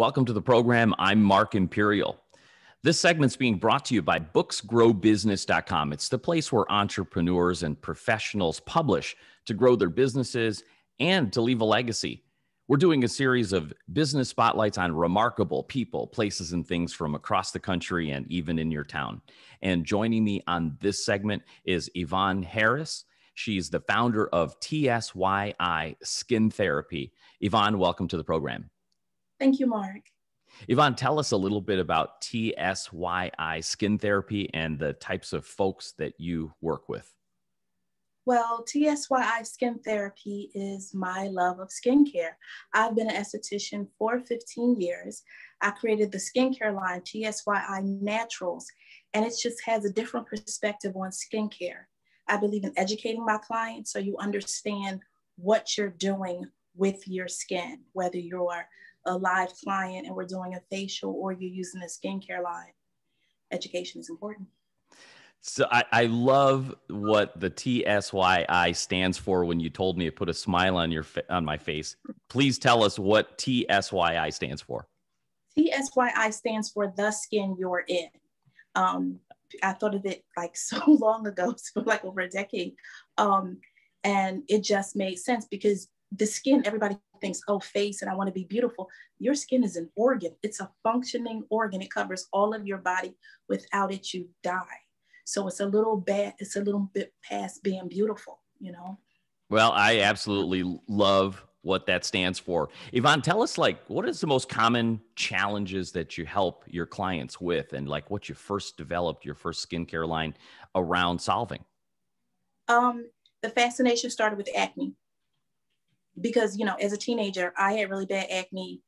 Welcome to the program. I'm Mark Imperial. This segment's being brought to you by booksgrowbusiness.com. It's the place where entrepreneurs and professionals publish to grow their businesses and to leave a legacy. We're doing a series of business spotlights on remarkable people, places, and things from across the country and even in your town. And joining me on this segment is Yvonne Harris. She's the founder of TSYI Skin Therapy. Yvonne, welcome to the program. Thank you, Mark. Yvonne, tell us a little bit about TSYI Skin Therapy and the types of folks that you work with. Well, TSYI Skin Therapy is my love of skincare. I've been an esthetician for 15 years. I created the skincare line, TSYI Naturals, and it just has a different perspective on skincare. I believe in educating my clients so you understand what you're doing with your skin, whether you're a live client and we're doing a facial or you're using a skincare line. Education is important. So I love what the TSYI stands for. When you told me, it put a smile on my face. Please tell us what TSYI stands for. TSYI stands for the skin you're in. I thought of it like so long ago, so like over a decade. And it just made sense because the skin, everybody thinks, oh, face, and I want to be beautiful. Your skin is an organ. It's a functioning organ. It covers all of your body. Without it, you die. So it's a little bit past being beautiful, you know? Well, I absolutely love what that stands for. Yvonne, tell us, what is the most common challenges that you help your clients with, and what you first developed your first skincare line around solving? The fascination started with acne. Because, as a teenager, I had really bad acne,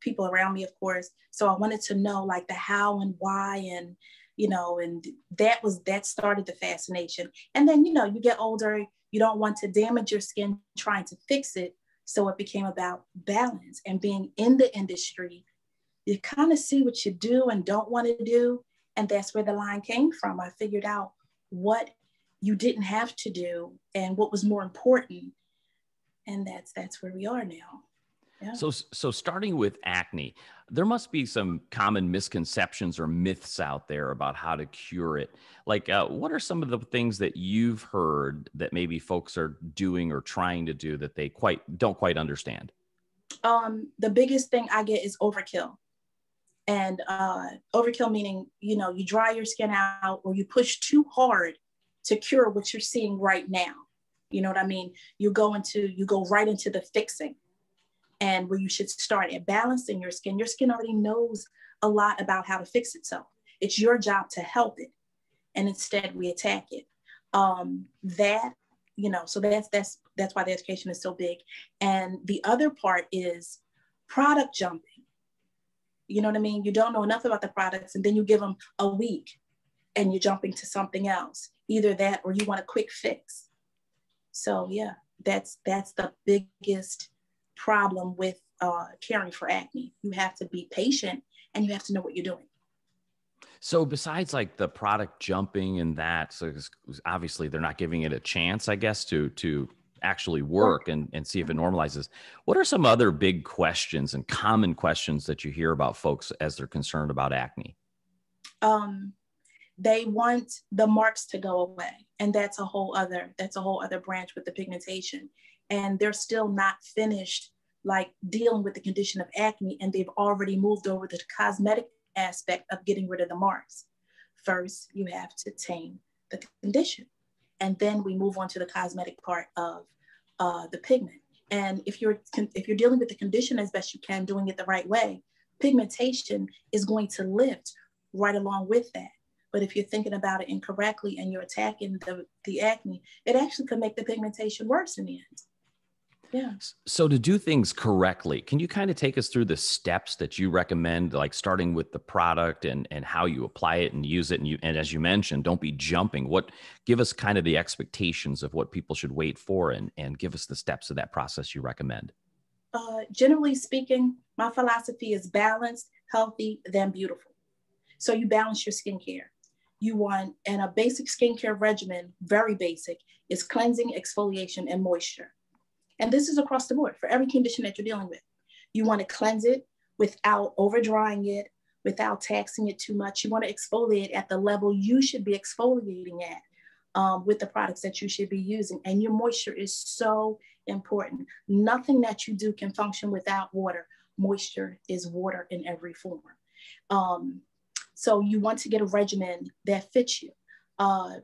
people around me, of course. So I wanted to know the how and why, and, and that started the fascination. And then, you get older, you don't want to damage your skin trying to fix it. So it became about balance, and being in the industry, you kind of see what you do and don't want to do. And that's where the line came from. I figured out what you didn't have to do and what was more important. And that's where we are now. Yeah. So starting with acne, there must be some common misconceptions or myths out there about how to cure it. What are some of the things that you've heard that maybe folks are doing or trying to do that they don't quite understand? The biggest thing I get is overkill. And overkill meaning, you dry your skin out or you push too hard to cure what you're seeing right now. You know what I mean? You go right into the fixing, and where you should start at balancing your skin. Your skin already knows a lot about how to fix itself. It's your job to help it. And instead we attack it. So that's why the education is so big. And the other part is product jumping. You know what I mean? You don't know enough about the products, and then you give them a week and you're jumping to something else. Either that or you want a quick fix. So yeah, that's the biggest problem with caring for acne. You have to be patient and you have to know what you're doing. So besides the product jumping and that, so obviously they're not giving it a chance, I guess, to actually work and see if it normalizes. What are some other big questions and common questions that you hear about folks as they're concerned about acne? They want the marks to go away. And that's a whole other branch with the pigmentation. And they're still not finished dealing with the condition of acne. And they've already moved over to the cosmetic aspect of getting rid of the marks. First, you have to tame the condition. And then we move on to the cosmetic part of the pigment. And if you're dealing with the condition as best you can, doing it the right way, pigmentation is going to lift right along with that. But if you're thinking about it incorrectly and you're attacking the acne, it actually could make the pigmentation worse in the end. Yeah. So to do things correctly, can you kind of take us through the steps that you recommend, starting with the product and how you apply it and use it? And as you mentioned, don't be jumping. Give us kind of the expectations of what people should wait for, and give us the steps of that process you recommend. Generally speaking, my philosophy is balanced, healthy, then beautiful. So you balance your skincare. And a basic skincare regimen, very basic, is cleansing, exfoliation, and moisture. And this is across the board for every condition that you're dealing with. You want to cleanse it without over drying it, without taxing it too much. You want to exfoliate at the level you should be exfoliating at with the products that you should be using. And your moisture is so important. Nothing that you do can function without water. Moisture is water in every form. So you want to get a regimen that fits you. And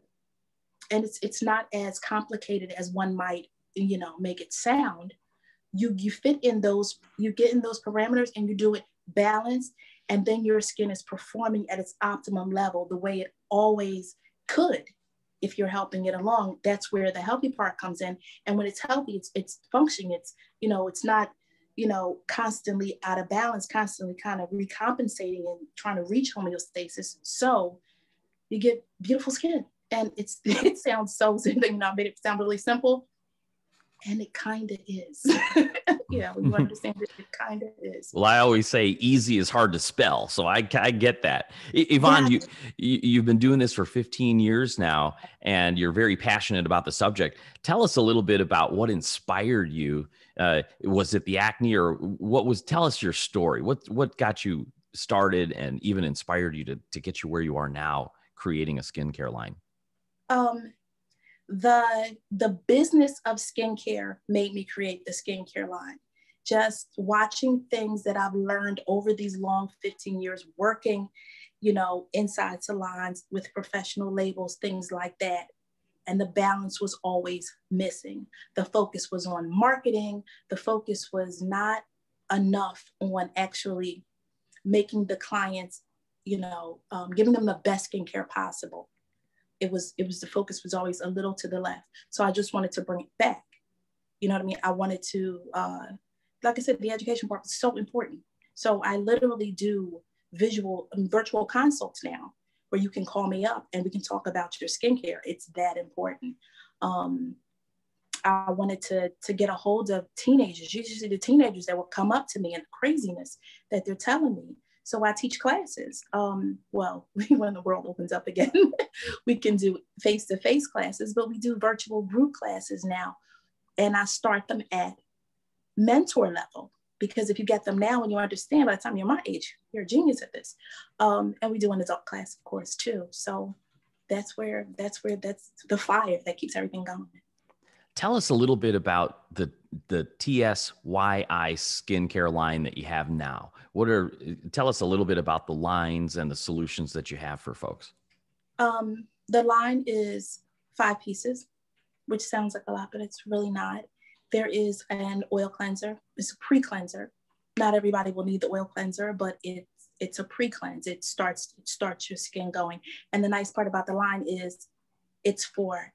it's not as complicated as one might, make it sound. You fit in those, you get in those parameters and you do it balanced, and then your skin is performing at its optimum level the way it always could. If you're helping it along, that's where the healthy part comes in. And when it's healthy, it's functioning. It's not, constantly out of balance, constantly kind of recompensating and trying to reach homeostasis. So you get beautiful skin. And it sounds so simple, I made it sound really simple. And it kind of is. When you understand it, it kind of is. Well, I always say easy is hard to spell. So I get that. Yvonne, Yeah. you've been doing this for 15 years now, and you're very passionate about the subject. Tell us a little bit about what inspired you. Was it the acne, or tell us your story. What got you started and even inspired you to get you where you are now, creating a skincare line? The business of skincare made me create the skincare line. Just watching things that I've learned over these long 15 years working, inside salons with professional labels, things like that. And the balance was always missing. The focus was on marketing. The focus was not enough on actually making the clients, giving them the best skincare possible. It was the focus was always a little to the left. So I just wanted to bring it back. You know what I mean? I wanted to, like I said, the education part was so important. So I literally do virtual consults now, where you can call me up and we can talk about your skincare. It's that important. I wanted to get a hold of teenagers, usually the teenagers that will come up to me and the craziness that they're telling me. So I teach classes. When the world opens up again, we can do face-to-face classes, but we do virtual group classes now. And I start them at mentor level, because if you get them now and you understand, by the time you're my age, you're a genius at this. And we do an adult class, of course, too. So that's the fire that keeps everything going. Tell us a little bit about the TSYI skincare line that you have now. Tell us a little bit about the lines and the solutions that you have for folks. The line is 5 pieces, which sounds like a lot, but it's really not. There is an oil cleanser. It's a pre-cleanser. Not everybody will need the oil cleanser, but it's a pre-cleanse. It starts your skin going. And the nice part about the line is it's for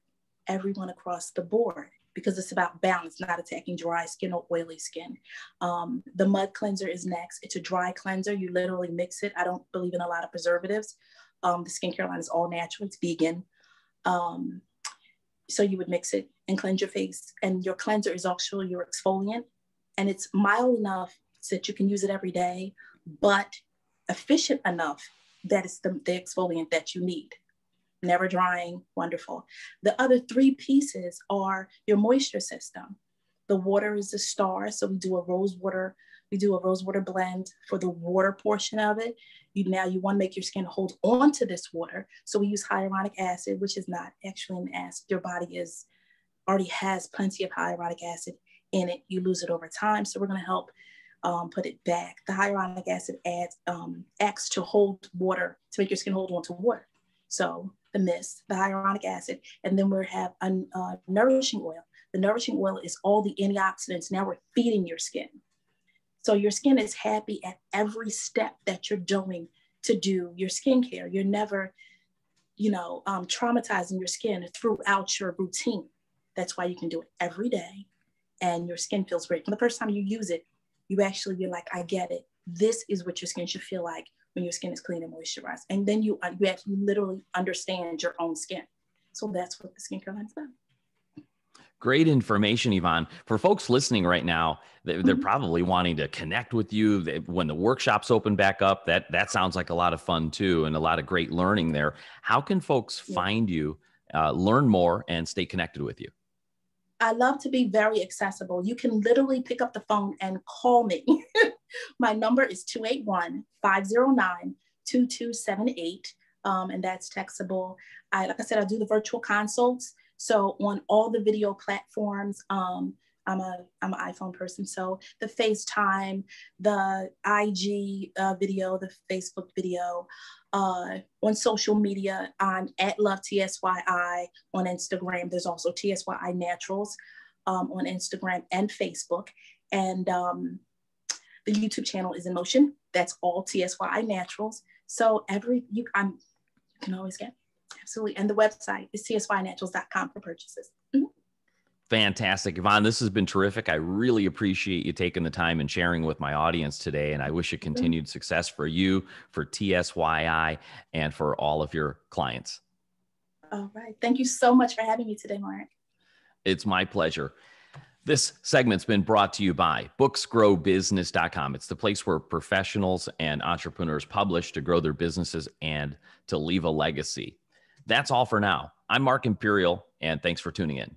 everyone across the board, because it's about balance, not attacking dry skin or oily skin. The mud cleanser is next. It's a dry cleanser. You literally mix it. I don't believe in a lot of preservatives. The skincare line is all natural. It's vegan. So you would mix it and cleanse your face. And your cleanser is actually your exfoliant. And it's mild enough so that you can use it every day, but efficient enough that it's the exfoliant that you need. Never drying, wonderful. The other 3 pieces are your moisture system. The water is the star. So we do a rose water blend for the water portion of it. You want to make your skin hold on to this water. So we use hyaluronic acid, which is not actually an acid. Your body already has plenty of hyaluronic acid in it. You lose it over time. So we're going to help put it back. The hyaluronic acid acts to hold water, to make your skin hold on to water. So the mist, the hyaluronic acid, and then we have a nourishing oil. The nourishing oil is all the antioxidants. Now we're feeding your skin. So your skin is happy at every step that you're doing to do your skincare. You're never, traumatizing your skin throughout your routine. That's why you can do it every day. And your skin feels great. From the first time you use it, you're like, I get it. This is what your skin should feel like when your skin is clean and moisturized. And then you literally understand your own skin. So that's what the skincare line's about. Great information, Yvonne. For folks listening right now, they're probably wanting to connect with you. When the workshops open back up, that sounds like a lot of fun too, and a lot of great learning there. How can folks find you, learn more, and stay connected with you? I love to be very accessible. You can literally pick up the phone and call me. My number is 281-509-2278. And that's textable. Like I said, I do the virtual consults. So on all the video platforms, I'm an iPhone person. So the FaceTime, the IG video, the Facebook video, on social media, I'm at Love TSYI on Instagram. There's also TSYI Naturals on Instagram and Facebook. And the YouTube channel is in motion. That's all TSYI Naturals. So you can always get, absolutely. And the website is tsyinaturals.com for purchases. Mm-hmm. Fantastic. Yvonne, this has been terrific. I really appreciate you taking the time and sharing with my audience today. And I wish you continued success for you, for TSYI, and for all of your clients. All right. Thank you so much for having me today, Mark. It's my pleasure. This segment's been brought to you by booksgrowbusiness.com. It's the place where professionals and entrepreneurs publish to grow their businesses and to leave a legacy. That's all for now. I'm Mark Imperial, and thanks for tuning in.